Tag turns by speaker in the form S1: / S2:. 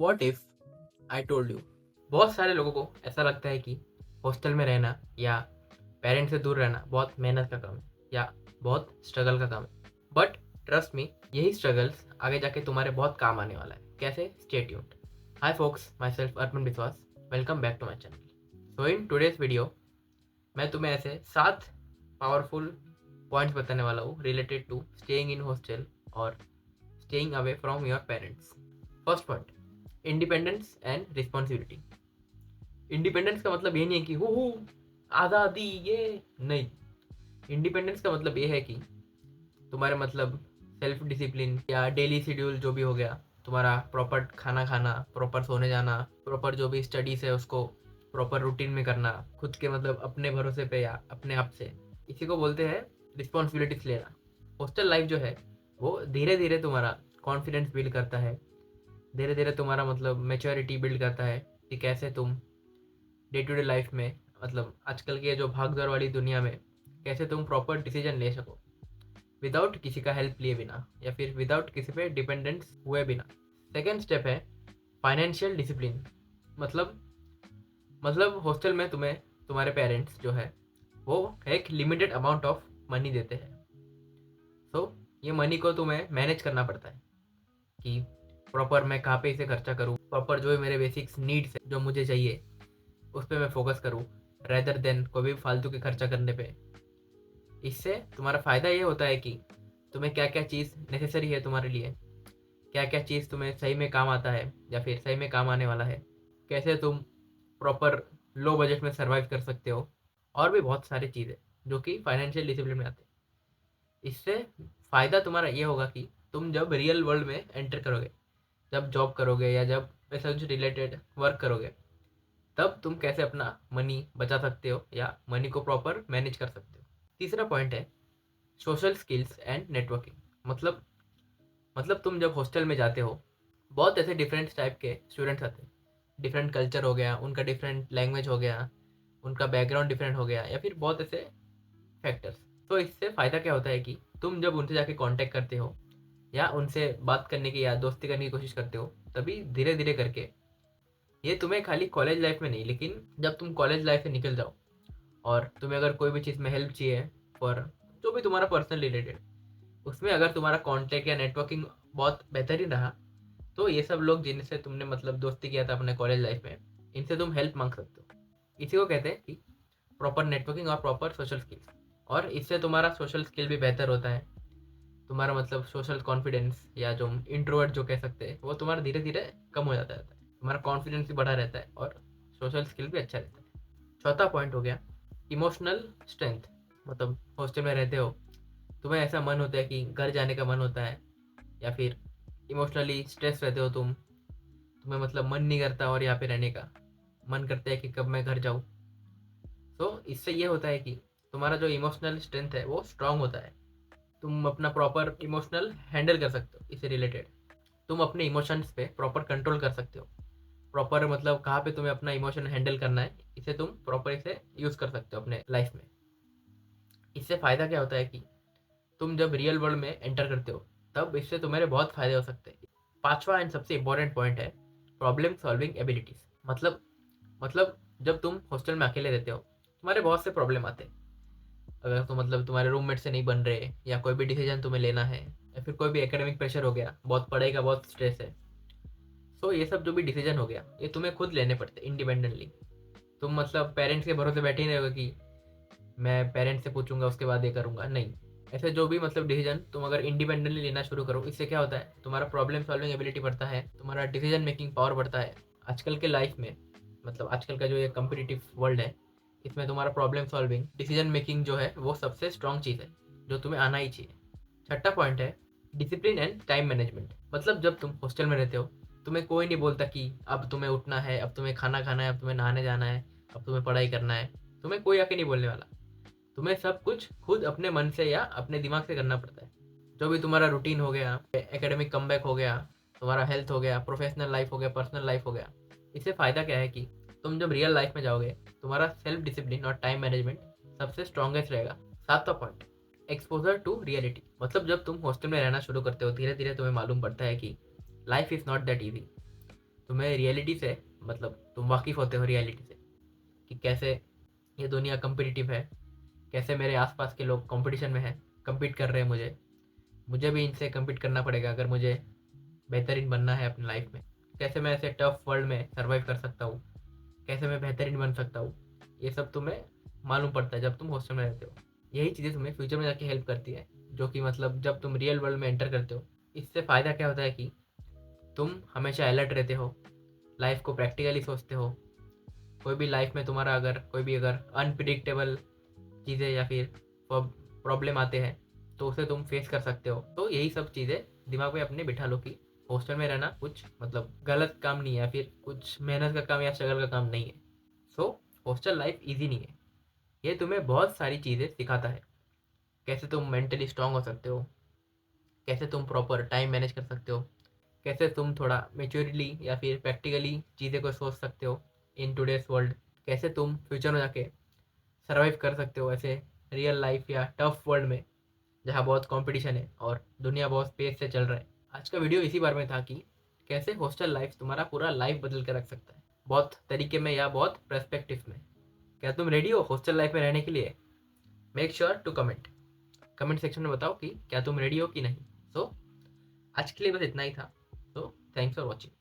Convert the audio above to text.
S1: What if I told you. बहुत सारे लोगों को ऐसा लगता है कि हॉस्टल में रहना या पेरेंट्स से दूर रहना बहुत मेहनत का काम है या बहुत स्ट्रगल का काम है। बट ट्रस्ट मी, यही स्ट्रगल्स आगे जाके तुम्हारे बहुत काम आने वाला है। कैसे? Stay tuned. Hi folks, myself Arpan Biswas. Welcome back to my channel. So in today's video मैं तुम्हें ऐसे 7 पावरफुल पॉइंट्स बताने वाला हूँ related to staying in hostel और staying away from your parents. First point, independence and responsibility. Independence का मतलब ये नहीं है कि हु आज़ादी, ये नहीं। इंडिपेंडेंस का मतलब ये है कि तुम्हारे मतलब सेल्फ डिसिप्लिन या डेली शेड्यूल जो भी हो गया, तुम्हारा प्रॉपर खाना खाना, प्रॉपर सोने जाना, प्रॉपर जो भी स्टडीज है उसको प्रॉपर रूटीन में करना, खुद के मतलब अपने भरोसे पे या अपने आप से, इसी को बोलते हैं रिस्पॉन्सिबिलिटीज लेना। हॉस्टल लाइफ जो है वो धीरे धीरे तुम्हारा कॉन्फिडेंस बिल्ड करता है, धीरे धीरे तुम्हारा मतलब मेच्योरिटी बिल्ड करता है कि कैसे तुम डे टू डे लाइफ में मतलब आजकल की जो भाग दौड़ वाली दुनिया में कैसे तुम प्रॉपर डिसीजन ले सको विदाउट किसी का हेल्प लिए बिना या फिर विदाउट किसी पे डिपेंडेंस हुए बिना। सेकेंड स्टेप है फाइनेंशियल डिसिप्लिन। मतलब हॉस्टल में तुम्हें तुम्हारे पेरेंट्स जो है वो एक लिमिटेड अमाउंट ऑफ मनी देते हैं। तो ये मनी को तुम्हें मैनेज करना पड़ता है कि प्रॉपर मैं कहाँ पे इसे खर्चा करूँ, प्रॉपर जो मेरे बेसिक्स नीड्स है जो मुझे चाहिए उस पर मैं फोकस करूँ रेदर देन कोई भी फालतू के खर्चा करने पे। इससे तुम्हारा फ़ायदा ये होता है कि तुम्हें क्या क्या चीज़ नेसेसरी है तुम्हारे लिए, क्या क्या चीज़ तुम्हें सही में काम आता है या फिर सही में काम आने वाला है, कैसे तुम प्रॉपर लो बजट में सर्वाइव कर सकते हो, और भी बहुत सारी चीज़ें जो कि फाइनेंशियल डिसिप्लिन में आते हैं। इससे फ़ायदा तुम्हारा ये होगा कि तुम जब रियल वर्ल्ड में एंटर करोगे, जब जॉब करोगे या जब ऐसा कुछ रिलेटेड वर्क करोगे, तब तुम कैसे अपना मनी बचा सकते हो या मनी को प्रॉपर मैनेज कर सकते हो। तीसरा पॉइंट है सोशल स्किल्स एंड नेटवर्किंग। मतलब तुम जब हॉस्टल में जाते हो, बहुत ऐसे डिफरेंट टाइप के स्टूडेंट्स आते हैं। डिफरेंट कल्चर हो गया, उनका डिफरेंट लैंग्वेज हो गया, उनका बैकग्राउंड डिफरेंट हो गया या फिर बहुत ऐसे फैक्टर्स। तो इससे फ़ायदा क्या होता है कि तुम जब उनसे जाके कांटेक्ट करते हो या उनसे बात करने की या दोस्ती करने की कोशिश करते हो, तभी धीरे धीरे करके ये तुम्हें खाली कॉलेज लाइफ में नहीं, लेकिन जब तुम कॉलेज लाइफ से निकल जाओ और तुम्हें अगर कोई भी चीज़ में हेल्प चाहिए फॉर जो भी तुम्हारा पर्सनल रिलेटेड, उसमें अगर तुम्हारा कांटेक्ट या नेटवर्किंग बहुत बेहतरीन रहा, तो ये सब लोग जिनसे तुमने मतलब दोस्ती किया था अपने कॉलेज लाइफ में, इनसे तुम हेल्प मांग सकते हो। इसी को कहते हैं कि प्रॉपर नेटवर्किंग और प्रॉपर सोशल स्किल्स। और इससे तुम्हारा सोशल स्किल भी बेहतर होता है, तुम्हारा मतलब सोशल कॉन्फिडेंस या जो इंट्रोवर्ट जो कह सकते हैं वो तुम्हारा धीरे धीरे कम हो जाता है, तुम्हारा कॉन्फिडेंस भी बढ़ा रहता है और सोशल स्किल भी अच्छा रहता है। चौथा पॉइंट हो गया इमोशनल स्ट्रेंथ। मतलब हॉस्टल में रहते हो, तुम्हें ऐसा मन होता है कि घर जाने का मन होता है या फिर इमोशनली स्ट्रेस रहते हो तुम्हें मतलब मन नहीं करता और यहाँ पे रहने का मन करता है कि कब मैं घर जाऊँ। तो इससे ये होता है कि तुम्हारा जो इमोशनल स्ट्रेंथ है वो स्ट्रांग होता है, तुम अपना प्रॉपर इमोशनल हैंडल कर सकते हो। इससे रिलेटेड तुम अपने इमोशंस पे प्रॉपर कंट्रोल कर सकते हो, प्रॉपर मतलब कहाँ पे तुम्हें अपना इमोशन हैंडल करना है, इसे तुम प्रॉपर इसे यूज़ कर सकते हो अपने लाइफ में। इससे फ़ायदा क्या होता है कि तुम जब रियल वर्ल्ड में एंटर करते हो, तब इससे तुम्हारे बहुत फ़ायदे हो सकते हैं। पांचवा एंड सबसे इम्पोर्टेंट पॉइंट है प्रॉब्लम सॉल्विंग एबिलिटीज़। मतलब जब तुम हॉस्टल में अकेले रहते हो, तुम्हारे बहुत से प्रॉब्लम आते हैं। अगर तो मतलब तुम्हारे रूममेट से नहीं बन रहे या कोई भी डिसीजन तुम्हें लेना है या फिर कोई भी एकेडमिक प्रेशर हो गया, बहुत पढ़ाई का बहुत स्ट्रेस है, सो ये सब जो भी डिसीजन हो गया ये तुम्हें खुद लेने पड़ते इंडिपेंडेंटली। तुम मतलब पेरेंट्स के भरोसे बैठे ही नहीं रहोगे कि मैं पेरेंट्स से पूछूंगा उसके बाद ये करूंगा, नहीं। ऐसे जो भी मतलब डिसीजन तुम अगर इंडिपेंडेंटली लेना शुरू करो, इससे क्या होता है तुम्हारा प्रॉब्लम सॉल्विंग एबिलिटी बढ़ता है, तुम्हारा डिसीजन मेकिंग पावर बढ़ता है। आजकल के लाइफ में मतलब आजकल का जो ये कम्पिटिटिव वर्ल्ड है, इसमें तुम्हारा प्रॉब्लम सॉल्विंग डिसीजन मेकिंग जो है वो सबसे स्ट्रॉन्ग चीज़ है जो तुम्हें आना ही चाहिए। छठा पॉइंट है डिसिप्लिन एंड टाइम मैनेजमेंट। मतलब जब तुम हॉस्टल में रहते हो, तुम्हें कोई नहीं बोलता कि अब तुम्हें उठना है, अब तुम्हें खाना खाना है, अब तुम्हें नहाने जाना है, अब तुम्हें पढ़ाई करना है। तुम्हें कोई आके नहीं बोलने वाला, तुम्हें सब कुछ खुद अपने मन से या अपने दिमाग से करना पड़ता है। जो भी तुम्हारा रूटीन हो गया, एकेडमिक कमबैक हो गया, तुम्हारा हेल्थ हो गया, प्रोफेशनल लाइफ हो गया, पर्सनल लाइफ हो गया, इससे फ़ायदा क्या है कि तुम जब रियल लाइफ में जाओगे, तुम्हारा सेल्फ डिसिप्लिन और टाइम मैनेजमेंट सबसे स्ट्रॉन्गेस्ट रहेगा। सातवां पॉइंट एक्सपोजर टू रियलिटी। मतलब जब तुम हॉस्टल में रहना शुरू करते हो, धीरे धीरे तुम्हें मालूम पड़ता है कि life is not that easy. तुम्हें रियलिटी से मतलब तुम वाकिफ़ होते हो रियलिटी से कि कैसे ये दुनिया कम्पिटिटिव है, कैसे मेरे आसपास के लोग कंपटीशन में हैं, compete कर रहे हैं मुझे भी इनसे compete करना पड़ेगा अगर मुझे बेहतरीन बनना है अपनी लाइफ में। कैसे मैं ऐसे टफ वर्ल्ड में सर्वाइव कर सकता हूँ, कैसे मैं बेहतरीन बन सकता हूँ, ये सब तुम्हें मालूम पड़ता है जब तुम हॉस्टल में रहते हो। यही चीज़ें तुम्हें फ्यूचर में जाके हेल्प करती है, जो कि मतलब जब तुम रियल वर्ल्ड में एंटर करते हो, इससे फ़ायदा क्या होता है कि तुम हमेशा अलर्ट रहते हो, लाइफ को प्रैक्टिकली सोचते हो। कोई भी लाइफ में तुम्हारा अगर अनप्रिडिक्टेबल चीज़ें या फिर प्रॉब्लम आते हैं तो उसे तुम फेस कर सकते हो। तो यही सब चीज़ें दिमाग में अपने बिठा लो कि हॉस्टल में रहना कुछ मतलब गलत काम नहीं है या फिर कुछ मेहनत का काम या स्ट्रगल का काम नहीं है। सो हॉस्टल लाइफ ईजी नहीं है, ये तुम्हें बहुत सारी चीज़ें सिखाता है। कैसे तुम मेंटली स्ट्रांग हो सकते हो, कैसे तुम प्रॉपर टाइम मैनेज कर सकते हो, कैसे तुम थोड़ा मेच्योरली या फिर प्रैक्टिकली चीज़ें को सोच सकते हो इन टुडेस वर्ल्ड, कैसे तुम फ्यूचर में जाके सर्वाइव कर सकते हो ऐसे रियल लाइफ या टफ वर्ल्ड में जहाँ बहुत कंपटीशन है और दुनिया बहुत स्पेस से चल रहा है। आज का वीडियो इसी बारे में था कि कैसे हॉस्टल लाइफ तुम्हारा पूरा लाइफ बदल कर रख सकता है, बहुत तरीके में या बहुत पर्सपेक्टिव में। क्या तुम रेडी हो हॉस्टल लाइफ में रहने के लिए? Make sure to comment section में बताओ कि क्या तुम रेडी हो कि नहीं। सो आज के लिए बस इतना ही था। So thanks for watching.